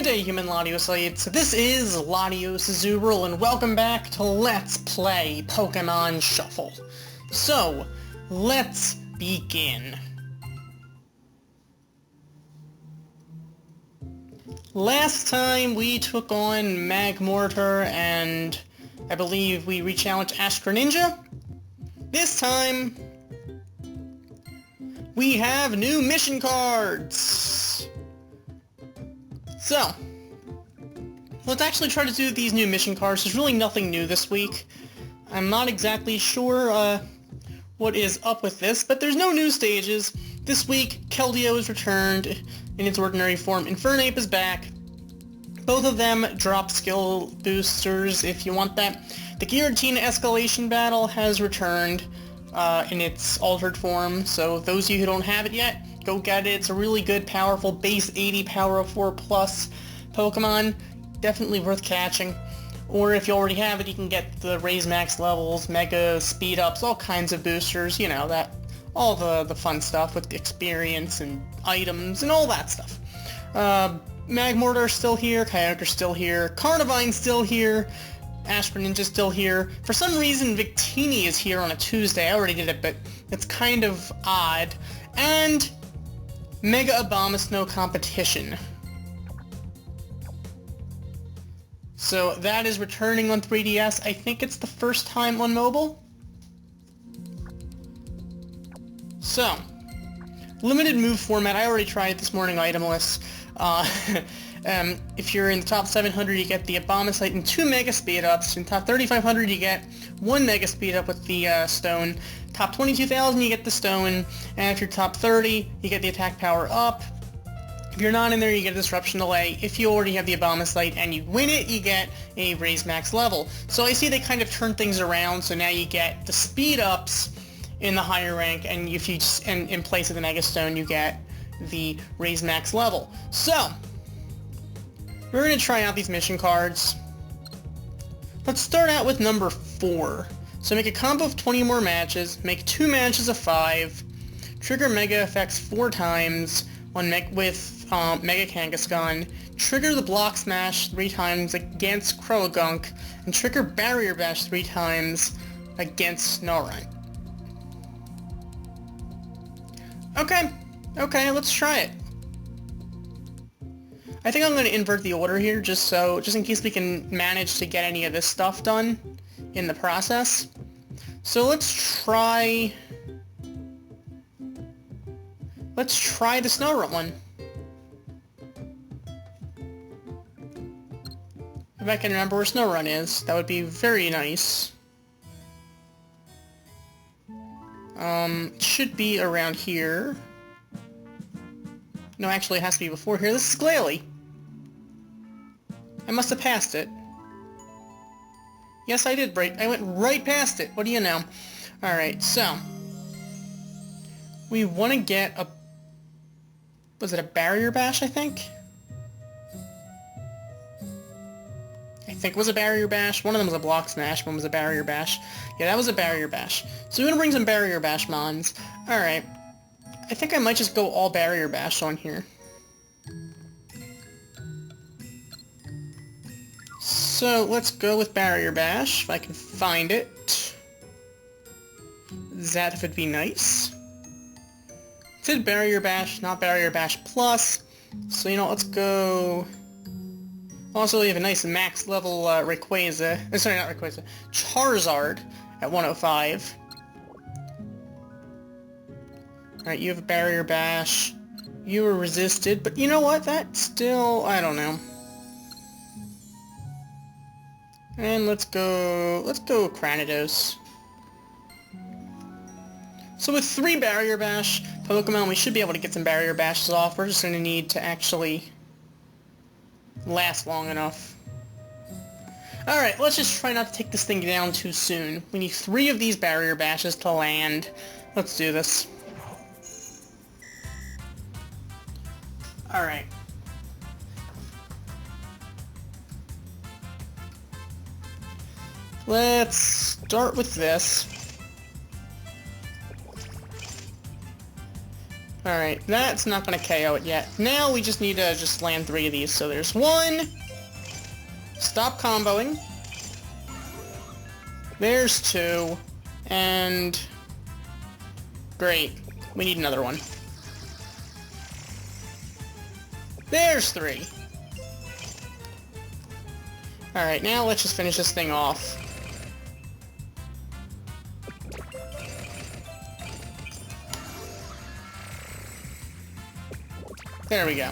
day, human Latiosites. This is Latios Azurill, and welcome back to Let's Play Pokemon Shuffle. So, let's begin. Last time we took on Magmortar, and I believe we re-challenged Greninja. This time, we have new mission cards! So, let's actually try to do these new mission cards. There's really nothing new this week. I'm not exactly sure what is up with this, but there's no new stages. This week, Keldeo is returned in its ordinary form. Infernape is back. Both of them drop skill boosters if you want that. The Giratina Escalation Battle has returned in its altered form, so those of you who don't have it yet, go get it. It's a really good, powerful, base 80 Power of 4 plus Pokemon. Definitely worth catching. Or if you already have it, you can get the Raise Max levels, Mega Speed-Ups, all kinds of boosters, you know, that, all the fun stuff with the experience and items and all that stuff. Magmortar's still here, Kyogre's still here, Carnivine's still here, Greninja's still here. For some reason, Victini is here on a Tuesday. I already did it, but it's kind of odd. And Mega Abomasnow Competition. So that is returning on 3DS. I think it's the first time on mobile. So, limited move format. I already tried it this morning, itemless. If you're in the top 700, you get the Abomasite and 2 Mega Speed-Ups. In top 3,500, you get 1 Mega Speed-Up with the Stone. Top 22,000, you get the Stone. And if you're top 30, you get the Attack Power Up. If you're not in there, you get a Disruption Delay. If you already have the Abomasite and you win it, you get a Raise Max level. So I see they kind of turn things around, so now you get the Speed-Ups in the higher rank, and if you just, and in place of the Mega Stone, you get the Raise Max level. So, we're going to try out these mission cards. Let's start out with number 4. So make a combo of 20 more matches, make 2 matches of 5, trigger Mega effects 4 times with Mega Kangaskhan, trigger the Block Smash 3 times against Croagunk, and trigger Barrier Bash 3 times against Snorunt. Okay, let's try it. I think I'm going to invert the order here just in case we can manage to get any of this stuff done in the process. So let's try the Snorunt one. If I can remember where Snorunt is, that would be very nice. Should be around here. No, actually it has to be before here. This is Glalie. I must have passed it. Yes, I did, I went right past it. What do you know? Alright, so. We want to get a... Was it a Barrier Bash, I think? I think it was a Barrier Bash. One of them was a Block Smash, one was a Barrier Bash. Yeah, that was a Barrier Bash. So we're gonna bring some Barrier Bash mons. Alright. I think I might just go all Barrier Bash on here. So let's go with Barrier Bash, if I can find it. That would be nice. It said Barrier Bash, not Barrier Bash Plus. So, you know, let's go... Also, we have a nice max level Rayquaza. Sorry, not Rayquaza. Charizard at 105. Alright, you have a Barrier Bash. You were resisted, but you know what? That's still... I don't know. And let's go Cranidos. So with 3 Barrier Bash Pokemon, we should be able to get some Barrier Bashes off. We're just going to need to actually last long enough. Alright, let's just try not to take this thing down too soon. We need 3 of these Barrier Bashes to land. Let's do this. Alright. Let's start with this. Alright, that's not gonna KO it yet. Now we just need to just land 3 of these. So there's 1. Stop comboing. There's 2. And... great. We need another one. There's 3. Alright, now let's just finish this thing off. There we go.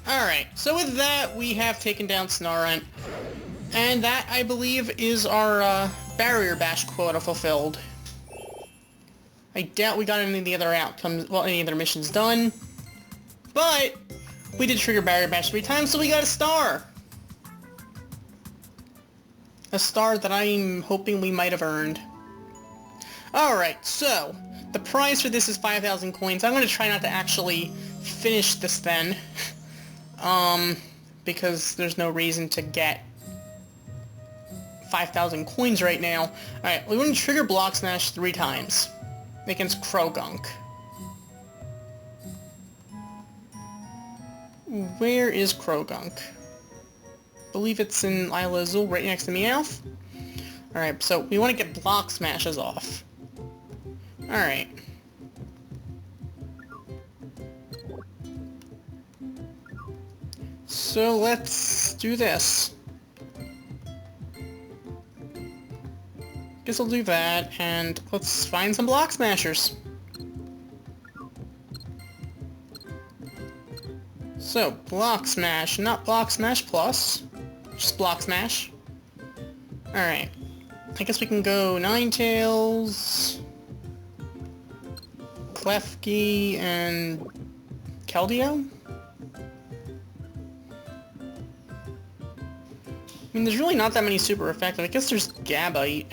Alright, so with that, we have taken down Snorunt. And that, I believe, is our Barrier Bash quota fulfilled. I doubt we got any of the other outcomes, well, any other missions done. But, we did trigger Barrier Bash 3 times, so we got a star! A star that I'm hoping we might have earned. Alright, so, the prize for this is 5,000 coins. I'm going to try not to actually finish this then. Because there's no reason to get 5,000 coins right now. Alright, we want to trigger Block Smash 3 times. Against Krogunk. Where is Krogunk? I believe it's in Isla Azul, right next to Meowth. Alright, so we want to get Block Smashes off. Alright. So let's do this. Guess I'll do that, and let's find some Block Smashers. So, Block Smash, not Block Smash Plus. Just Block Smash. Alright. I guess we can go Ninetales, Klefki, and Keldeo? I mean, there's really not that many super effective. I guess there's Gabite.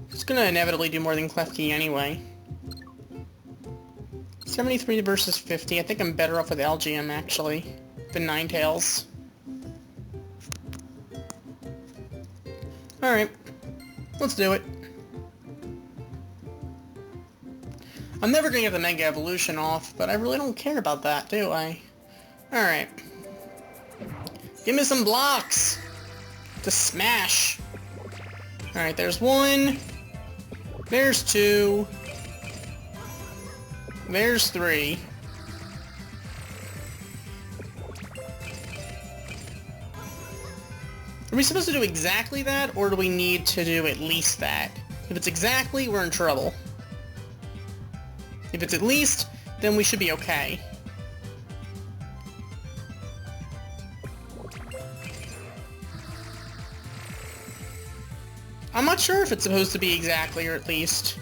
It's gonna inevitably do more than Klefki anyway. 73 versus 50. I think I'm better off with LGM, actually, than Ninetales. Alright. Let's do it. I'm never gonna get the Mega Evolution off, but I really don't care about that, do I? Alright. Give me some blocks! To smash! Alright, there's 1. There's 2. There's 3. Are we supposed to do exactly that, or do we need to do at least that? If it's exactly, we're in trouble. If it's at least, then we should be okay. I'm not sure if it's supposed to be exactly or at least.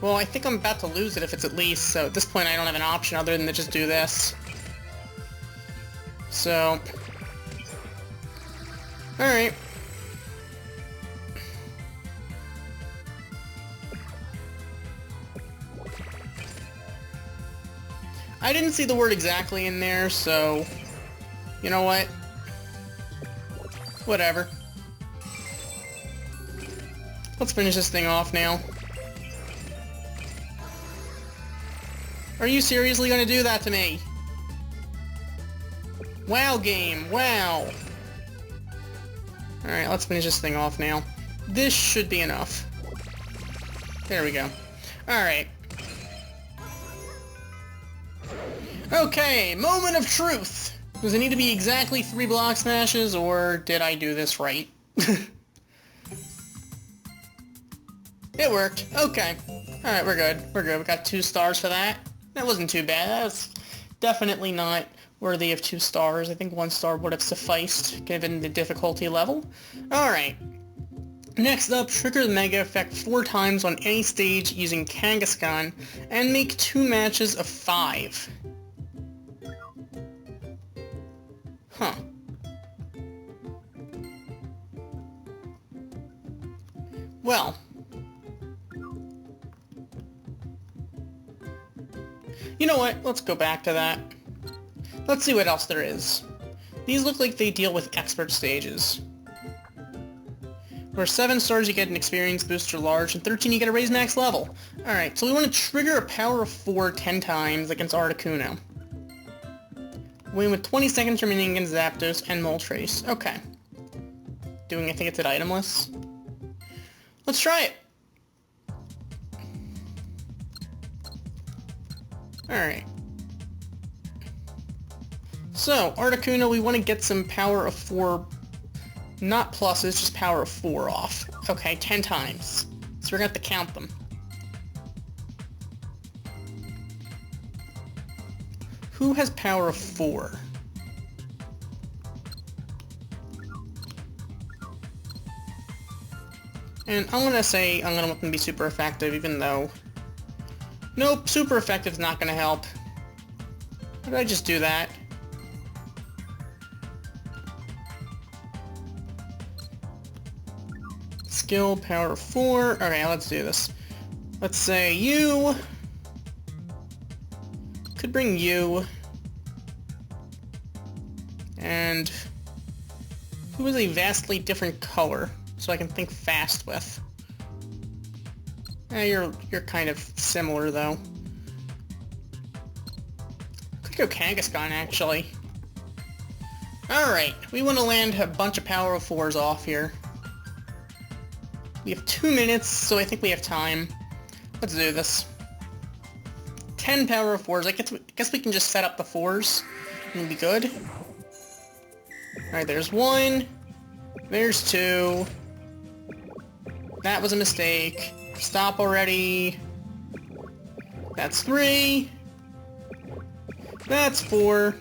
Well, I think I'm about to lose it if it's at least, so at this point I don't have an option other than to just do this. So... Alright. I didn't see the word exactly in there, so... You know what? Whatever. Let's finish this thing off now. Are you seriously gonna do that to me? Wow, game, wow! Alright, let's finish this thing off now. This should be enough. There we go. Alright. Okay, moment of truth! Does it need to be exactly 3 block smashes, or did I do this right? It worked. Okay. Alright, we're good. We're good. We got 2 stars for that. That wasn't too bad. That was definitely not worthy of 2 stars. I think 1 star would have sufficed, given the difficulty level. Alright. Next up, trigger the Mega Effect 4 times on any stage using Kangaskhan, and make 2 matches of 5. Huh. Well... You know what? Let's go back to that. Let's see what else there is. These look like they deal with expert stages. For 7 stars you get an experience booster large, and 13 you get a raise max level. Alright, so we want to trigger a power of 4 10 times against Articuno. Win with 20 seconds remaining against Zapdos and Moltres. Okay. Doing I think it's at itemless. Let's try it! Alright. So, Articuno, we want to get some power of 4... Not pluses, just power of 4 off. Okay, 10 times. So we're gonna have to count them. Who has power of 4? And I'm gonna say I'm gonna want them to be super effective, even though... Nope, super effective's not gonna help. Why did I just do that? Skill, power 4. Okay, let's do this. Let's say you... Could bring you... And... Who is a vastly different color, so I can think fast with? You're kind of similar, though. Could go Kangaskhan, actually. Alright, we want to land a bunch of power of 4s off here. We have 2 minutes, so I think we have time. Let's do this. 10 power of 4s. I guess we can just set up the 4s, and we'll be good. Alright, there's 1. There's 2. That was a mistake. Stop already. That's 3. That's 4.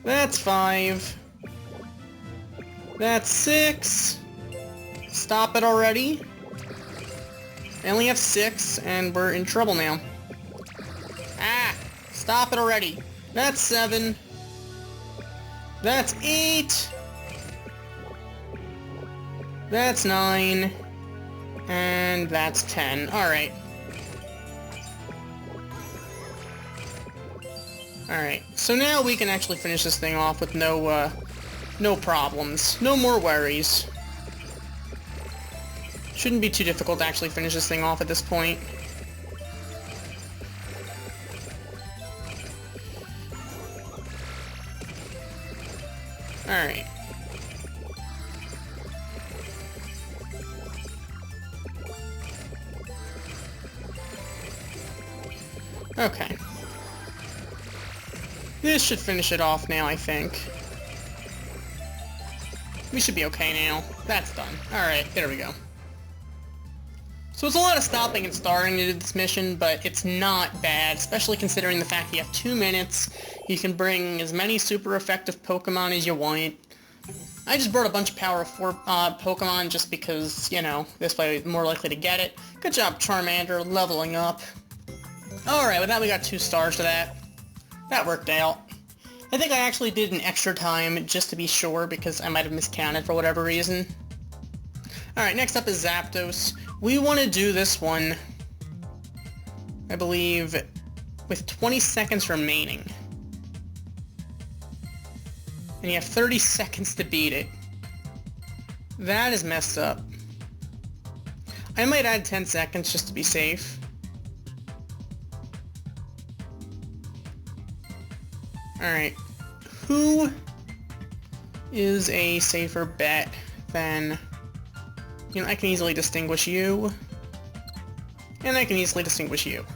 That's 5. That's 6. Stop it already. I only have 6, and we're in trouble now. Ah! Stop it already. That's 7. That's 8. That's 9. And that's 10. Alright. Alright, so now we can actually finish this thing off with no problems. No more worries. Shouldn't be too difficult to actually finish this thing off at this point. Alright. Okay. This should finish it off now, I think. We should be okay now. That's done. Alright, there we go. So it's a lot of stopping and starting to do this mission, but it's not bad, especially considering the fact you have 2 minutes. You can bring as many super effective Pokemon as you want. I just brought a bunch of power 4 Pokemon just because, you know, this way I'm more likely to get it. Good job, Charmander, leveling up. Alright, with that we got 2 stars to that. That worked out. I think I actually did an extra time just to be sure because I might have miscounted for whatever reason. Alright, next up is Zapdos. We want to do this one, I believe, with 20 seconds remaining. And you have 30 seconds to beat it. That is messed up. I might add 10 seconds just to be safe. Alright, who is a safer bet than... You know, I can easily distinguish you. And I can easily distinguish you.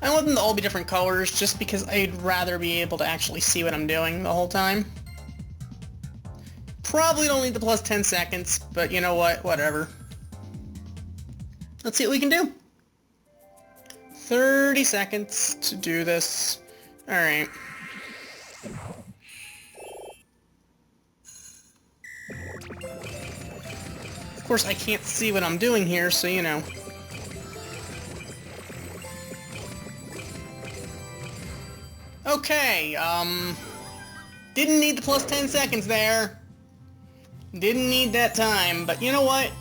I want them to all be different colors just because I'd rather be able to actually see what I'm doing the whole time. Probably don't need the plus 10 seconds, but you know what? Whatever. Let's see what we can do. 30 seconds to do this. Alright. Of course, I can't see what I'm doing here, so you know. Okay, didn't need the plus 10 seconds there. Didn't need that time, but you know what?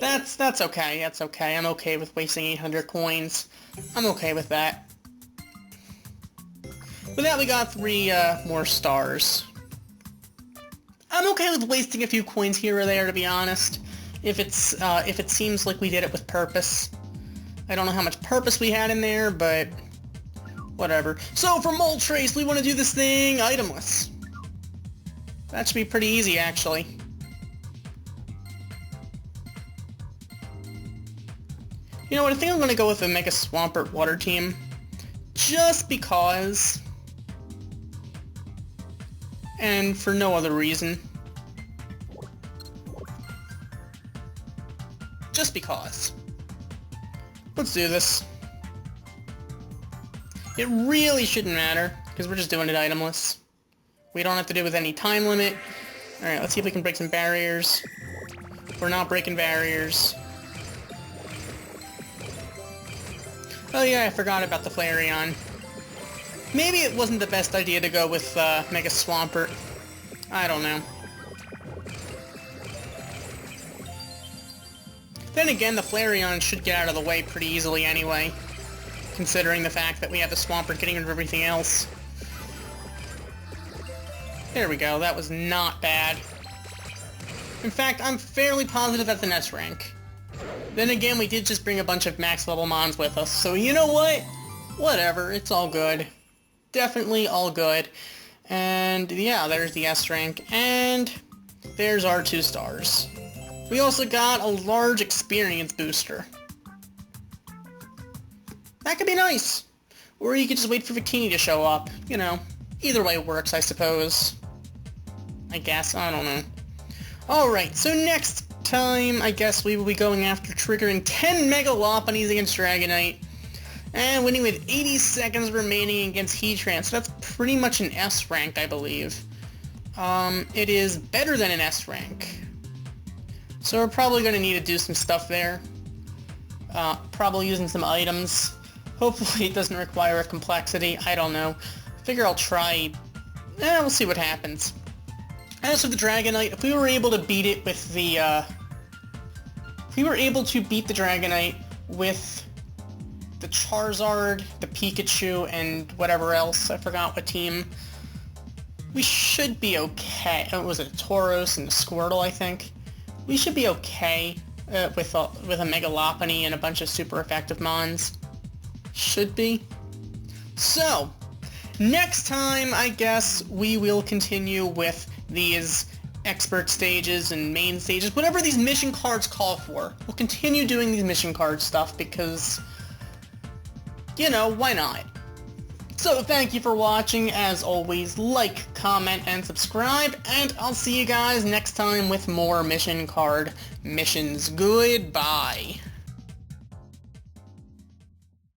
That's okay, that's okay. I'm okay with wasting 800 coins. I'm okay with that. With that, we got 3 more stars. I'm okay with wasting a few coins here or there, to be honest. If it seems like we did it with purpose. I don't know how much purpose we had in there, but whatever. So for Moltres, we want to do this thing itemless. That should be pretty easy, actually. You know what, I think I'm going to go with the Mega Swampert Water Team. Just because. And for no other reason. Just because. Let's do this. It really shouldn't matter, because we're just doing it itemless. We don't have to do it with any time limit. Alright, let's see if we can break some barriers. We're not breaking barriers. Oh yeah, I forgot about the Flareon. Maybe it wasn't the best idea to go with Mega Swampert. I don't know. Then again, the Flareon should get out of the way pretty easily anyway, considering the fact that we have the Swampert getting rid of everything else. There we go, that was not bad. In fact, I'm fairly positive that's an S rank. Then again, we did just bring a bunch of max level mons with us, so you know what? Whatever, it's all good. Definitely all good. And yeah, there's the S rank, and there's our 2 stars. We also got a large experience booster. That could be nice. Or you could just wait for Victini to show up. You know, either way works, I suppose. I guess, I don't know. Alright, so next time, I guess we will be going after triggering 10 Mega Lopunnies against Dragonite, and winning with 80 seconds remaining against Heatran. So that's pretty much an S rank, I believe. It is better than an S rank. So we're probably going to need to do some stuff there. Probably using some items. Hopefully it doesn't require a complexity. I don't know. Figure I'll try. We'll see what happens. As for the Dragonite, if we were able to beat it with the, if we were able to beat the Dragonite with the Charizard, the Pikachu, and whatever else, I forgot what team, we should be okay. Was it Tauros and the Squirtle, I think? We should be okay with a Mega Lopunny and a bunch of super effective mons. Should be. So, next time, I guess, we will continue with these expert stages and main stages, whatever these mission cards call for. We'll continue doing these mission card stuff because, you know, why not? So thank you for watching. As always, like, comment, and subscribe, and I'll see you guys next time with more mission card missions. Goodbye.